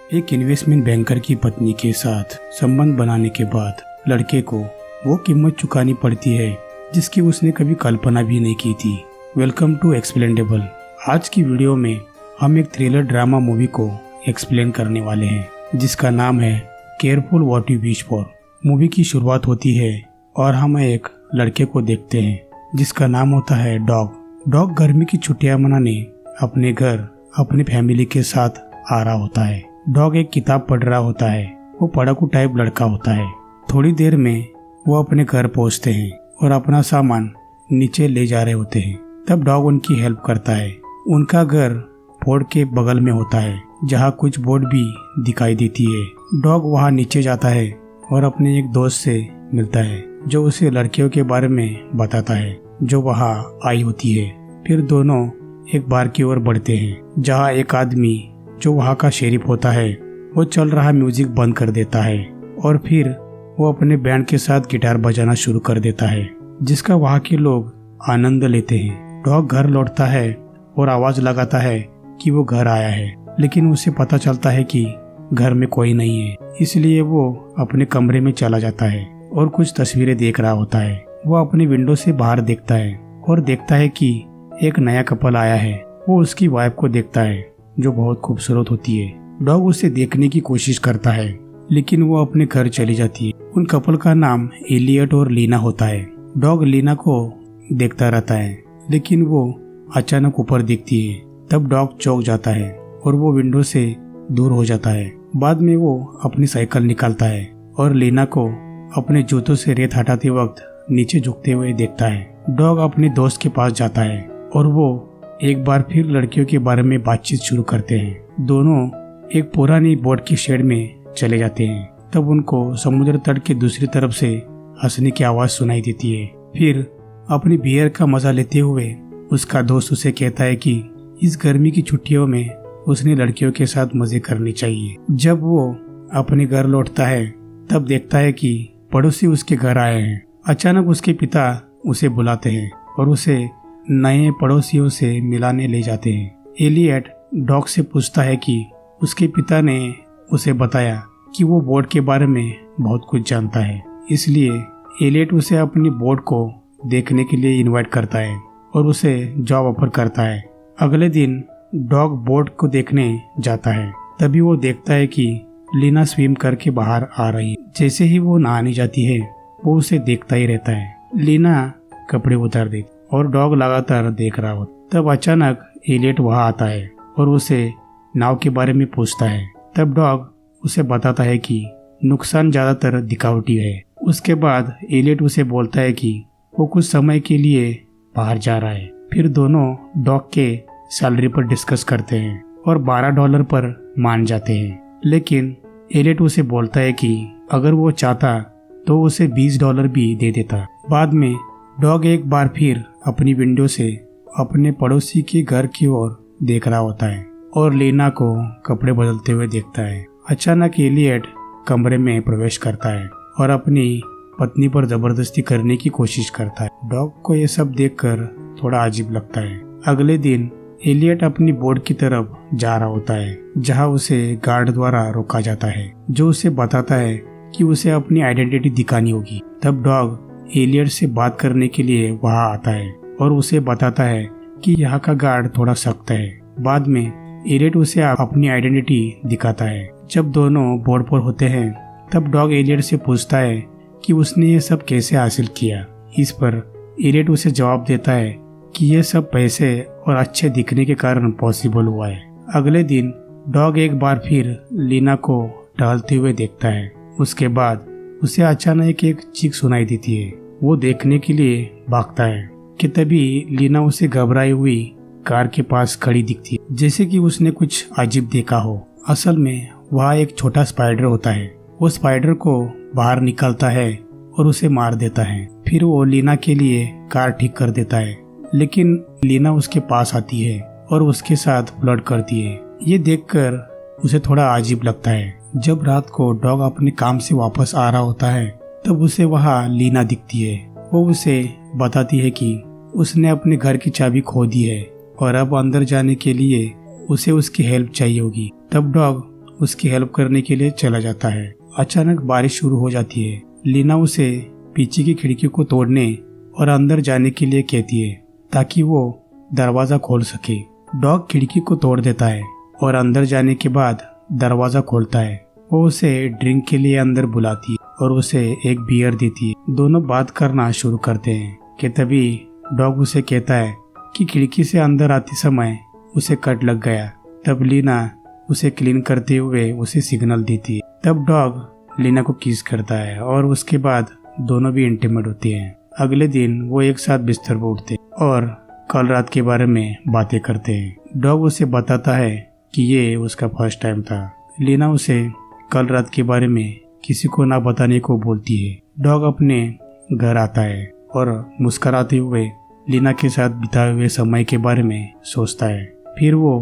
एक investment banker की पत्नी के साथ संबंध बनाने के बाद लड़के को वो कीमत चुकानी पड़ती है जिसकी उसने कभी कल्पना भी नहीं की थी। Welcome to explainable. आज की वीडियो में हम एक थ्रिलर ड्रामा मूवी को एक्सप्लेन करने वाले हैं जिसका नाम है careful what you wish for. Movie की शुरुआत होती है और हम एक लड़के को देखते हैं जिसका नाम होता है डॉग। गर्मी की छुट्टियां मनाने अपने घर अपने फैमिली के साथ आ रहा होता है। डॉग एक किताब पढ़ रहा होता है। वो पढ़ाकू टाइप लड़का होता है। थोड़ी देर में वो अपने घर पहुंचते हैं और अपना सामान नीचे ले जा रहे होते हैं। तब डॉग उनकी हेल्प करता है। उनका घर बोर्ड के बगल में होता है जहाँ कुछ बोर्ड भी दिखाई देती है। डॉग वहाँ नीचे जाता है और अपने एक दोस्त से मिलता है जो उसे लड़कियों के बारे में बताता है जो वहाँ आई होती है। फिर दोनों एक बार की ओर बढ़ते हैं जहाँ एक आदमी जो वहाँ का शेरिफ होता है वो चल रहा म्यूजिक बंद कर देता है और फिर वो अपने बैंड के साथ गिटार बजाना शुरू कर देता है जिसका वहाँ के लोग आनंद लेते हैं। डॉग घर लौटता है और आवाज लगाता है कि वो घर आया है, लेकिन उसे पता चलता है कि घर में कोई नहीं है। इसलिए वो अपने कमरे में चला जाता है और कुछ तस्वीरें देख रहा होता है। वो अपने विंडो से बाहर देखता है और देखता है कि एक नया कपल आया है। वो उसकी वाइफ को देखता है जो बहुत खूबसूरत होती है। डॉग उसे देखने की कोशिश करता है लेकिन वो अपने घर चली जाती है। उन कपल का नाम एलियट और लीना होता है। डॉग लीना को देखता रहता है लेकिन वो अचानक ऊपर देखती है। तब डॉग चौंक जाता है और वो विंडो से दूर हो जाता है। बाद में वो अपनी साइकिल निकालता है और लीना को अपने जूतों से रेत हटाते वक्त नीचे झुकते हुए देखता है। डॉग अपने दोस्त के पास जाता है और वो एक बार फिर लड़कियों के बारे में बातचीत शुरू करते हैं। दोनों एक पुरानी बोट की शेड में चले जाते हैं। तब उनको समुद्र तट के दूसरी तरफ से हंसने की आवाज सुनाई देती है। फिर अपनी बियर का मजा लेते हुए उसका दोस्त उसे कहता है कि इस गर्मी की छुट्टियों में उसने लड़कियों के साथ मजे करने चाहिए। जब वो अपने घर लौटता है तब देखता है कि पड़ोसी उसके घर आए हैं। अचानक उसके पिता उसे बुलाते हैं और उसे नए पड़ोसियों से मिलाने ले जाते हैं। एलियट डॉग से पूछता है कि उसके पिता ने उसे बताया कि वो बोर्ड के बारे में बहुत कुछ जानता है, इसलिए एलियट उसे अपनी बोर्ड को देखने के लिए इनवाइट करता है और उसे जॉब ऑफर करता है। अगले दिन डॉग बोर्ड को देखने जाता है। तभी वो देखता है कि लीना स्विम करके बाहर आ रही है। जैसे ही वो नहाने जाती है वो उसे देखता ही रहता है। लीना कपड़े उतार देती और डॉग लगातार देख रहा होता। तब अचानक एलियट वहां आता है और उसे नाव के बारे में पूछता है। तब डॉग उसे बताता है कि नुकसान ज्यादातर दिखावटी है। उसके बाद एलियट उसे बोलता है कि वो कुछ समय के लिए बाहर जा रहा है। फिर दोनों डॉग के सैलरी पर डिस्कस करते हैं और $12 पर मान जाते हैं। लेकिन एलियट उसे बोलता है कि अगर वो चाहता तो उसे $20 भी दे देता। बाद में डॉग एक बार फिर अपनी विंडो से अपने पड़ोसी के घर की ओर देख रहा होता है और लीना को कपड़े बदलते हुए देखता है। अचानक एलियट कमरे में प्रवेश करता है और अपनी पत्नी पर जबरदस्ती करने की कोशिश करता है। डॉग को ये सब देखकर थोड़ा अजीब लगता है। अगले दिन एलियट अपनी बोट की तरफ जा रहा होता है जहाँ उसे गार्ड द्वारा रोका जाता है जो उसे बताता है कि उसे अपनी आइडेंटिटी दिखानी होगी। तब डॉग एलियट से बात करने के लिए वहां आता है और उसे बताता है कि यहाँ का गार्ड थोड़ा सख्त है। बाद में एलियट उसे अपनी आइडेंटिटी दिखाता है। जब दोनों बोर्ड पर होते हैं तब डॉग एलियट से पूछता है कि उसने ये सब कैसे हासिल किया। इस पर एलियट उसे जवाब देता है कि ये सब पैसे और अच्छे दिखने के कारण पॉसिबल हुआ है। अगले दिन डॉग एक बार फिर लीना को टहलते हुए देखता है। उसके बाद उसे अचानक एक चीख सुनाई देती है। वो देखने के लिए भागता है कि तभी लीना उसे घबराई हुई कार के पास खड़ी दिखती है जैसे कि उसने कुछ अजीब देखा हो। असल में वहाँ एक छोटा स्पाइडर होता है। वो स्पाइडर को बाहर निकालता है और उसे मार देता है। फिर वो लीना के लिए कार ठीक कर देता है, लेकिन लीना उसके पास आती है और उसके साथ फ्लर्ट करती है। ये देखकर उसे थोड़ा अजीब लगता है। जब रात को डॉग अपने काम से वापस आ रहा होता है तब उसे वहाँ लीना दिखती है। वो उसे बताती है कि उसने अपने घर की चाबी खो दी है और अब अंदर जाने के लिए उसे उसकी हेल्प चाहिए होगी। तब डॉग उसकी हेल्प करने के लिए चला जाता है। अचानक बारिश शुरू हो जाती है। लीना उसे पीछे की खिड़की को तोड़ने और अंदर जाने के लिए कहती है ताकि वो दरवाजा खोल सके। डॉग खिड़की को तोड़ देता है और अंदर जाने के बाद दरवाजा खोलता है। वो उसे ड्रिंक के लिए अंदर बुलाती है और उसे एक बियर देती है। दोनों बात करना शुरू करते हैं कि तभी डॉग उसे कहता है कि खिड़की से अंदर आते समय उसे कट लग गया। तब लीना उसे क्लीन करते हुए उसे सिग्नल देती है। तब डॉग लीना को किस करता है और उसके बाद दोनों भी इंटीमेट होते हैं। अगले दिन वो एक साथ बिस्तर पर उठते हैं और कल रात के बारे में बातें करते हैं। डॉग उसे बताता है कि ये उसका फर्स्ट टाइम था। लीना उसे कल रात के बारे में किसी को ना बताने को बोलती है। डॉग अपने घर आता है और मुस्कुराते हुए लीना के साथ बिताए हुए समय के बारे में सोचता है। फिर वो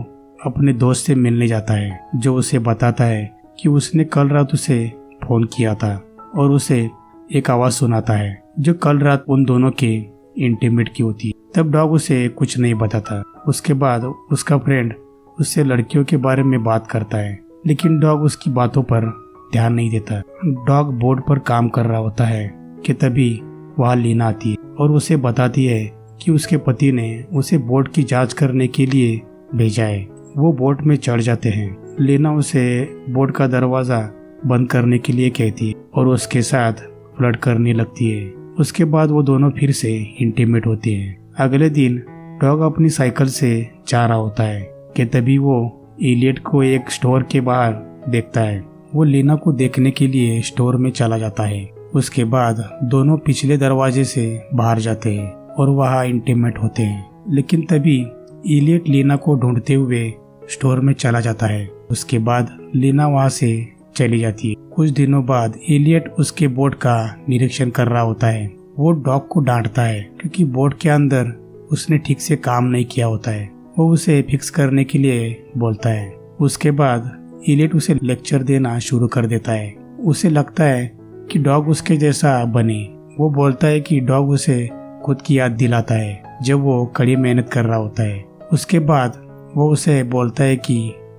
अपने दोस्त से मिलने जाता है जो उसे बताता है कि उसने कल रात उसे फोन किया था और उसे एक आवाज सुनाता है जो कल रात उन दोनों के इंटीमेट की होती है। तब डॉग उसे कुछ नहीं बताता। उसके बाद उसका फ्रेंड उससे लड़कियों के बारे में बात करता है लेकिन डॉग उसकी बातों पर ध्यान नहीं देता। डॉग बोर्ड पर काम कर रहा होता है कि तभी वहाँ लीना आती है और उसे बताती है कि उसके पति ने उसे बोट की जांच करने के लिए भेजा है। वो बोट में चढ़ जाते हैं। लीना उसे बोट का दरवाजा बंद करने के लिए कहती है और उसके साथ फ्लर्ट करने लगती है। उसके बाद वो दोनों फिर से इंटीमेट होते हैं। अगले दिन डॉग अपनी साइकिल से जा रहा होता है कि तभी वो एलियट को एक स्टोर के बाहर देखता है। वो लीना को देखने के लिए स्टोर में चला जाता है। उसके बाद दोनों पिछले दरवाजे से बाहर जाते हैं और वहाँ इंटीमेट होते हैं। लेकिन तभी एलियट लीना को ढूंढते हुए स्टोर में चला जाता है। उसके बाद लीना वहाँ से चली जाती है। कुछ दिनों बाद एलियट उसके बोट का निरीक्षण कर रहा होता है। वो डॉग को डांटता है क्योंकि बोट के अंदर उसने ठीक से काम नहीं किया होता है। वो उसे फिक्स करने के लिए बोलता है। उसके बाद एलियट उसे लेक्चर देना शुरू कर देता है। उसे लगता है कि डॉग उसके जैसा बने। वो बोलता है कि डॉग उसे खुद की याद दिलाता है जब वो कड़ी मेहनत कर रहा होता है। उसके बाद वो उसे बोलता है कि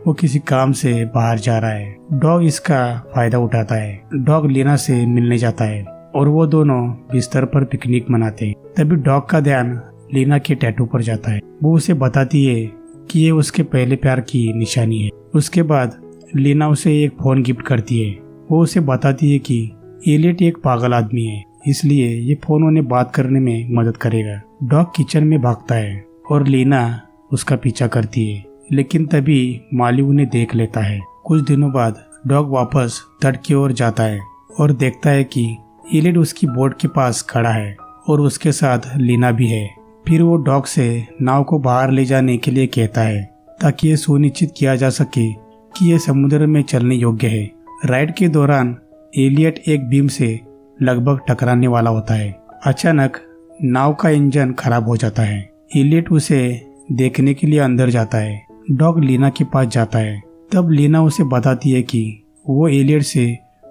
वो किसी काम से बाहर जा रहा है। डॉग इसका फायदा उठाता है। डॉग लीना से मिलने जाता है और वो दोनों बिस्तर पर पिकनिक मनाते हैं। तभी डॉग का ध्यान लीना के टैटू पर जाता है। वो उसे बताती है कि ये उसके पहले प्यार की निशानी है। उसके बाद लीना उसे एक फोन गिफ्ट करती है। वो उसे बताती है कि एलियट एक पागल आदमी है, इसलिए ये फोन उन्हें बात करने में मदद करेगा। डॉग किचन में भागता है और लीना उसका पीछा करती है, लेकिन तभी माली उन्हें देख लेता है। कुछ दिनों बाद डॉग वापस तट की ओर जाता है और देखता है कि एलियट उसकी बोट के पास खड़ा है और उसके साथ लीना भी है। फिर वो डॉग से नाव को बाहर ले जाने के लिए कहता है ताकि ये सुनिश्चित किया जा सके कि ये समुद्र में चलने योग्य है। राइड के दौरान एलियट एक बीम से लगभग टकराने वाला होता है। अचानक नाव का इंजन खराब हो जाता है। एलियट उसे देखने के लिए अंदर जाता है। डॉग लीना के पास जाता है। तब लीना उसे बताती है कि वो एलियट से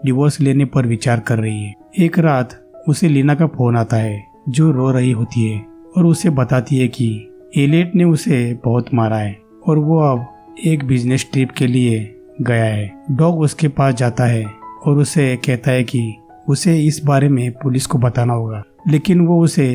डिवोर्स लेने पर विचार कर रही है। एक रात उसे लीना का फोन आता है जो रो रही होती है और उसे बताती है कि एलियट ने उसे बहुत मारा है और वो अब एक बिजनेस ट्रिप के लिए गया है। डॉग उसके पास जाता है और उसे कहता है कि उसे इस बारे में पुलिस को बताना होगा, लेकिन वो उसे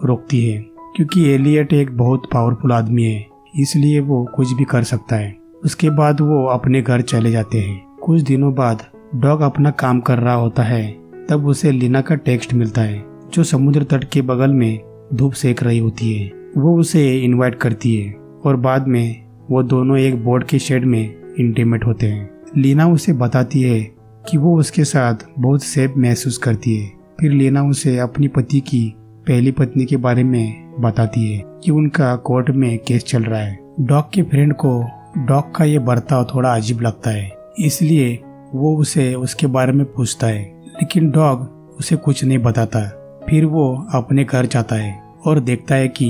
रोकती है क्योंकि एलियट एक बहुत पावरफुल आदमी है, इसलिए वो कुछ भी कर सकता है। उसके बाद वो अपने घर चले जाते हैं। कुछ दिनों बाद डॉग अपना काम कर रहा होता है। तब उसे लीना का टेक्स्ट मिलता है जो समुद्र तट के बगल में धूप सेक रही होती है। वो उसे इनवाइट करती है और बाद में वो दोनों एक बोर्ड के शेड में इंटीमेट होते हैं। लीना उसे बताती है कि वो उसके साथ बहुत सेफ महसूस करती है। फिर लीना उसे अपनी पति की पहली पत्नी के बारे में बताती है कि उनका कोर्ट में केस चल रहा है। डॉग के फ्रेंड को डॉग का ये बर्ताव थोड़ा अजीब लगता है, इसलिए वो उसे उसके बारे में पूछता है, लेकिन डॉग उसे कुछ नहीं बताता। फिर वो अपने घर जाता है और देखता है कि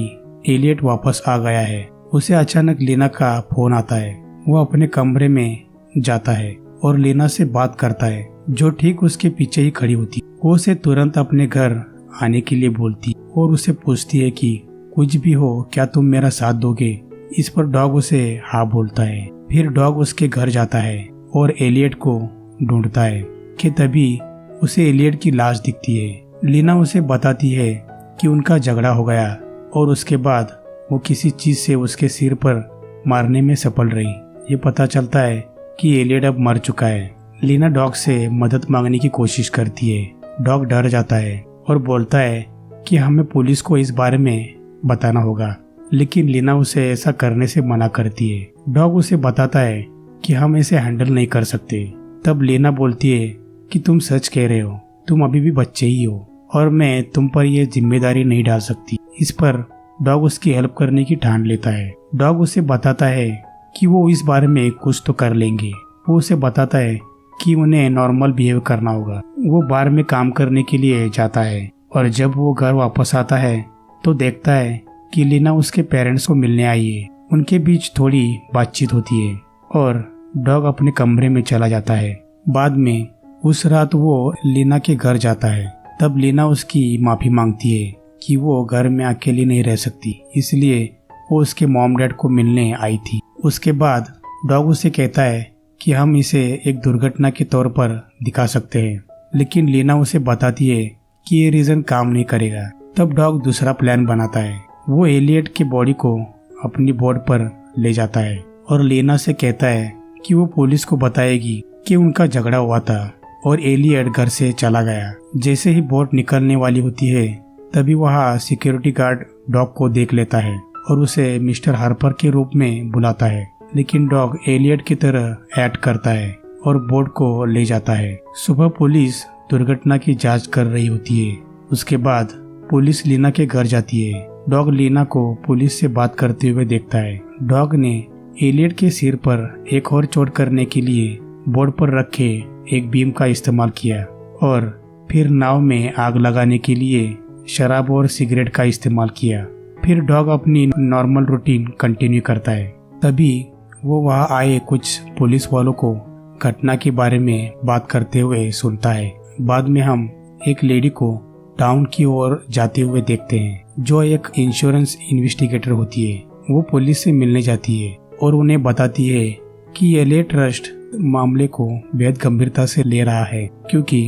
एलियट वापस आ गया है। उसे अचानक लीना का फोन आता है। वो अपने कमरे में जाता है और लीना से बात करता है जो ठीक उसके पीछे ही खड़ी होती। वो उसे तुरंत अपने घर आने के लिए बोलती और उसे पूछती है कि कुछ भी हो क्या तुम मेरा साथ दोगे। इस पर डॉग उसे हाँ बोलता है। फिर डॉग उसके घर जाता है और एलियट को ढूंढता है कि तभी उसे एलियट की लाश दिखती है। लीना उसे बताती है कि उनका झगड़ा हो गया और उसके बाद वो किसी चीज से उसके सिर पर मारने में सफल रही। ये पता चलता है कि एलियट अब मर चुका है। लीना डॉग से मदद मांगने की कोशिश करती है। डॉग डर जाता है और बोलता है कि हमें पुलिस को इस बारे में बताना होगा, लेकिन लीना उसे ऐसा करने से मना करती है। डॉग उसे बताता है कि हम इसे हैंडल नहीं कर सकते। तब लीना बोलती है कि तुम सच कह रहे हो, तुम अभी भी बच्चे ही हो और मैं तुम पर यह जिम्मेदारी नहीं डाल सकती। इस पर डॉग उसकी हेल्प करने की ठान लेता है। डॉग उसे बताता है कि वो इस बारे में कुछ तो कर लेंगे। वो उसे बताता है कि उन्हें नॉर्मल बिहेव करना होगा। वो बार में काम करने के लिए जाता है और जब वो घर वापस आता है तो देखता है कि लीना उसके पेरेंट्स को मिलने आई है। उनके बीच थोड़ी बातचीत होती है और डॉग अपने कमरे में चला जाता है। बाद में उस रात वो लीना के घर जाता है। तब लीना उसकी माफी मांगती है कि वो घर में अकेली नहीं रह सकती, इसलिए वो उसके मॉम डैड को मिलने आई थी। उसके बाद डॉग उसे कहता है कि हम इसे एक दुर्घटना के तौर पर दिखा सकते हैं, लेकिन लीना उसे बताती है कि ये रीजन काम नहीं करेगा। तब डॉग दूसरा प्लान बनाता है। वो एलियट की बॉडी को अपनी बोट पर ले जाता है और लीना से कहता है कि वो पुलिस को बताएगी कि उनका झगड़ा हुआ था और एलियट घर से चला गया। जैसे ही बोट निकलने वाली होती है तभी वहाँ सिक्योरिटी गार्ड डॉग को देख लेता है और उसे मिस्टर हार्पर के रूप में बुलाता है, लेकिन डॉग एलियट की तरह एक्ट करता है और बोट को ले जाता है। सुबह पुलिस दुर्घटना की जांच कर रही होती है। उसके बाद पुलिस लीना के घर जाती है। डॉग लीना को पुलिस से बात करते हुए देखता है। डॉग ने एलियट के सिर पर एक और चोट करने के लिए बोर्ड पर रखे एक बीम का इस्तेमाल किया और फिर नाव में आग लगाने के लिए शराब और सिगरेट का इस्तेमाल किया। फिर डॉग अपनी नॉर्मल रूटीन कंटिन्यू करता है। तभी वो वहाँ आए कुछ पुलिस वालों को घटना के बारे में बात करते हुए सुनता है। बाद में हम एक लेडी को टाउन की ओर जाते हुए देखते हैं जो एक इंश्योरेंस इन्वेस्टिगेटर होती है। वो पुलिस से मिलने जाती है और उन्हें बताती है कि एलियट ट्रस्ट मामले को बेहद गंभीरता से ले रहा है, क्योंकि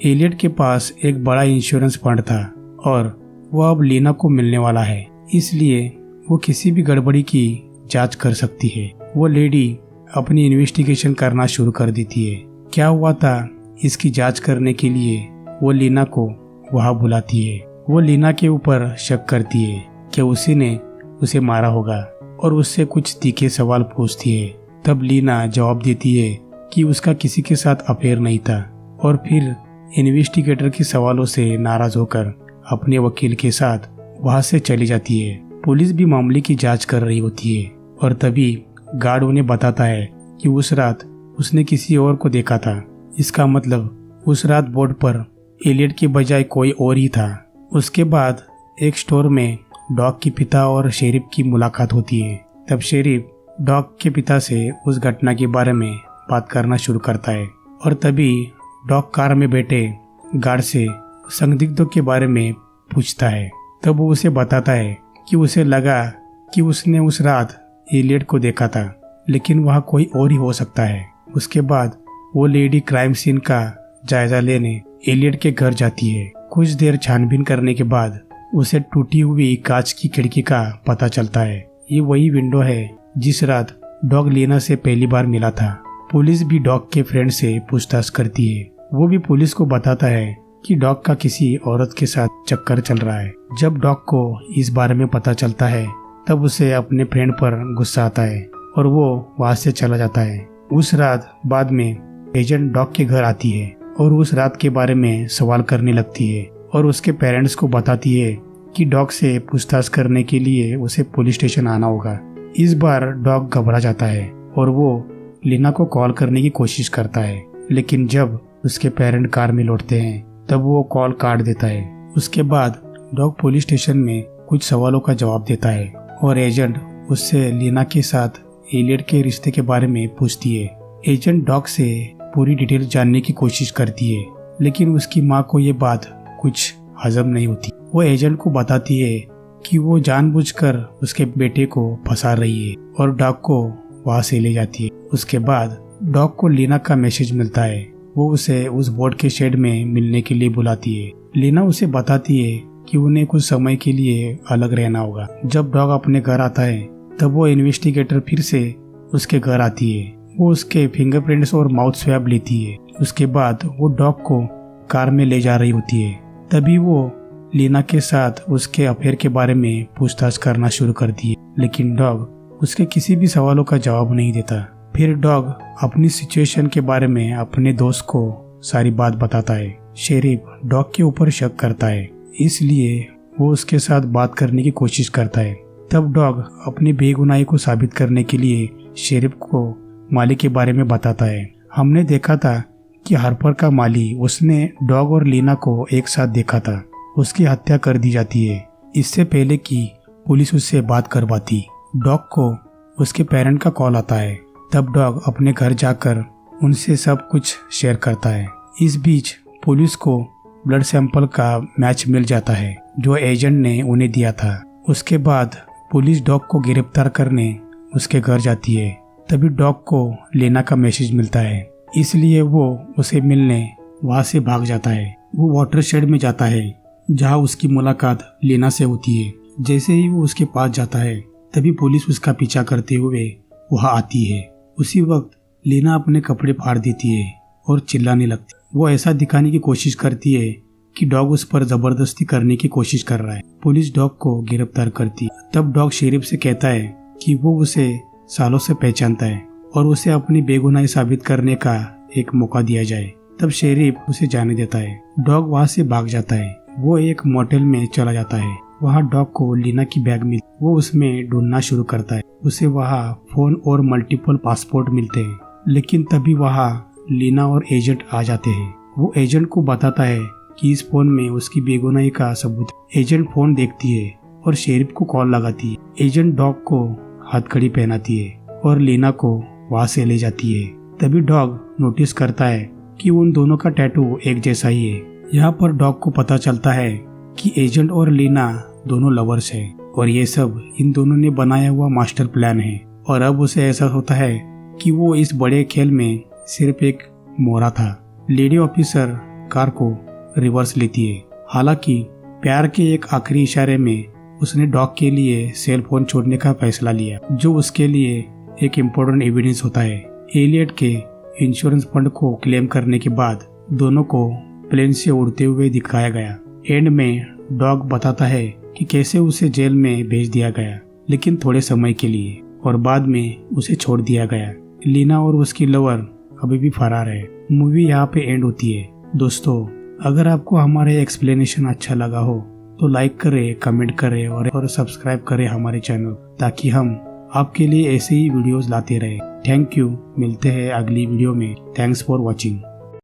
एलियट के पास एक बड़ा इंश्योरेंस फंड था और वो अब लीना को मिलने वाला है, इसलिए वो किसी भी गड़बड़ी की जांच कर सकती है। वो लेडी अपनी इन्वेस्टिगेशन करना शुरू कर देती है। क्या हुआ था इसकी जांच करने के लिए वो लीना को वहां बुलाती है। वो लीना के ऊपर शक करती है कि उसी ने उसे मारा होगा और उससे कुछ तीखे सवाल पूछती है। तब लीना जवाब देती है कि उसका किसी के साथ अफेयर नहीं था और फिर इन्वेस्टिगेटर के सवालों से नाराज होकर अपने वकील के साथ वहां से चली जाती है। पुलिस भी मामले की जांच कर रही होती है और तभी गार्ड उन्हें बताता है कि उस रात उसने किसी और को देखा था। इसका मतलब उस रात बोर्ड पर एलियट के बजाय कोई और ही था। उसके बाद एक स्टोर में डॉग के पिता और शेरिफ की मुलाकात होती है। तब शेरिफ डॉग के पिता से उस घटना के बारे में बात करना शुरू करता है और तभी डॉग कार में बैठे गार्ड से संदिग्धों के बारे में पूछता है। तब वो उसे बताता है कि उसे लगा कि उसने उस रात एलियट को देखा था, लेकिन वह कोई और ही हो सकता है। उसके बाद वो लेडी क्राइम सीन का जायजा लेने एलियट के घर जाती है। कुछ देर छानबीन करने के बाद उसे टूटी हुई कांच की खिड़की का पता चलता है। ये वही विंडो है जिस रात डॉग लीना से पहली बार मिला था। पुलिस भी डॉग के फ्रेंड से पूछताछ करती है। वो भी पुलिस को बताता है कि डॉग का किसी औरत के साथ चक्कर चल रहा है। जब डॉग को इस बारे में पता चलता है तब उसे अपने फ्रेंड पर गुस्सा आता है और वो वहां से चला जाता है। उस रात बाद में एजेंट डॉग के घर आती है और उस रात के बारे में सवाल करने लगती है और उसके पेरेंट्स को बताती है कि डॉग से पूछताछ करने के लिए उसे पुलिस स्टेशन आना होगा। इस बार डॉग घबरा जाता है और वो लीना को कॉल करने की कोशिश करता है, लेकिन जब उसके पेरेंट कार में लौटते हैं तब वो कॉल काट देता है। उसके बाद डॉग पुलिस स्टेशन में कुछ सवालों का जवाब देता है और एजेंट उससे लीना के साथ एलियट के रिश्ते के बारे में पूछती है। एजेंट डॉग से पूरी डिटेल जानने की कोशिश करती है, लेकिन उसकी माँ को ये बात कुछ हजम नहीं होती। वो एजेंट को बताती है कि वो जानबूझकर उसके बेटे को फंसा रही है और डॉग को वहां से ले जाती है। उसके बाद डॉग को लीना का मैसेज मिलता है। वो उसे उस बोर्ड के शेड में मिलने के लिए बुलाती है। लीना उसे बताती है कि उन्हें कुछ समय के लिए अलग रहना होगा। जब डॉग अपने घर आता है तब वो इन्वेस्टिगेटर फिर से उसके घर आती है। वो उसके फिंगरप्रिंट्स और माउथ स्वैब लेती है। उसके बाद वो डॉग को कार में ले जा रही होती है। तभी वो लीना के साथ उसके अफेयर के बारे में पूछताछ करना शुरू करती है, लेकिन डॉग उसके किसी भी सवालों का जवाब नहीं देता। फिर डॉग अपनी सिचुएशन के बारे में अपने दोस्त को सारी बात बताता है। शेरिफ डॉग के ऊपर शक करता है, इसलिए वो उसके साथ बात करने की कोशिश करता है। तब डॉग अपनी बेगुनाही को साबित करने के लिए शेरिफ को माली के बारे में बताता है। हमने देखा था कि हार्पर का माली उसने डॉग और लीना को एक साथ देखा था। उसकी हत्या कर दी जाती है इससे पहले कि पुलिस उससे बात करवाती। डॉग को उसके पेरेंट का कॉल आता है। तब डॉग अपने घर जाकर उनसे सब कुछ शेयर करता है। इस बीच पुलिस को ब्लड सैंपल का मैच मिल जाता है जो एजेंट ने उन्हें दिया था। उसके बाद पुलिस डॉग को गिरफ्तार करने उसके घर जाती है। तभी डॉग को लीना का मैसेज मिलता है, इसलिए वो उसे मिलने वहां से भाग जाता है। वो वाटर शेड में जाता है जहां उसकी मुलाकात लीना से होती है। जैसे ही वो उसके पास जाता है तभी पुलिस उसका पीछा करते हुए वहां आती है। उसी वक्त लीना अपने कपड़े फाड़ देती है और चिल्लाने लगती। वो ऐसा दिखाने की कोशिश करती है कि डॉग उस पर जबरदस्ती करने की कोशिश कर रहा है। पुलिस डॉग को गिरफ्तार करती है। तब डॉग शेरिफ से कहता है कि वो उसे सालों से पहचानता है और उसे अपनी बेगुनाही साबित करने का एक मौका दिया जाए। तब शेरिफ उसे जाने देता है। डॉग वहां से भाग जाता है। वो एक मोटेल में चला जाता है। वहाँ डॉग को लीना की बैग मिलती। वो उसमें ढूंढना शुरू करता है। उसे वहाँ फोन और मल्टीपल पासपोर्ट मिलते हैं, लेकिन तभी वहाँ लीना और एजेंट आ जाते हैं। वो एजेंट को बताता है कि इस फोन में उसकी बेगुनाही का सबूत है। एजेंट फोन देखती है और शेरिफ को कॉल लगाती है। एजेंट डॉग को हथकड़ी पहनाती है और लीना को वहाँ से ले जाती है। तभी डॉग नोटिस करता है कि उन दोनों का टैटू एक जैसा ही है। यहाँ पर डॉग को पता चलता है कि एजेंट और लीना दोनों लवर्स हैं और ये सब इन दोनों ने बनाया हुआ मास्टर प्लान है। और अब उसे एहसास होता है कि वो इस बड़े खेल में सिर्फ एक मोरा था। लेडी ऑफिसर कार को रिवर्स लेती है। हालांकि प्यार के एक आखिरी इशारे में उसने डॉग के लिए सेल फोन छोड़ने का फैसला लिया, जो उसके लिए एक इम्पोर्टेंट एविडेंस होता है। एलियट के इंश्योरेंस फंड को क्लेम करने के बाद दोनों को प्लेन से उड़ते हुए दिखाया गया। एंड में डॉग बताता है कि कैसे उसे जेल में भेज दिया गया, लेकिन थोड़े समय के लिए, और बाद में उसे छोड़ दिया गया। लीना और उसकी लवर अभी भी फरार है। मूवी यहाँ पे एंड होती है। दोस्तों, अगर आपको हमारे एक्सप्लेनेशन अच्छा लगा हो तो लाइक करें, कमेंट करें और सब्सक्राइब करें हमारे चैनल, ताकि हम आपके लिए ऐसे ही वीडियोस लाते रहे। Thank you. मिलते हैं अगली वीडियो में। Thanks for watching.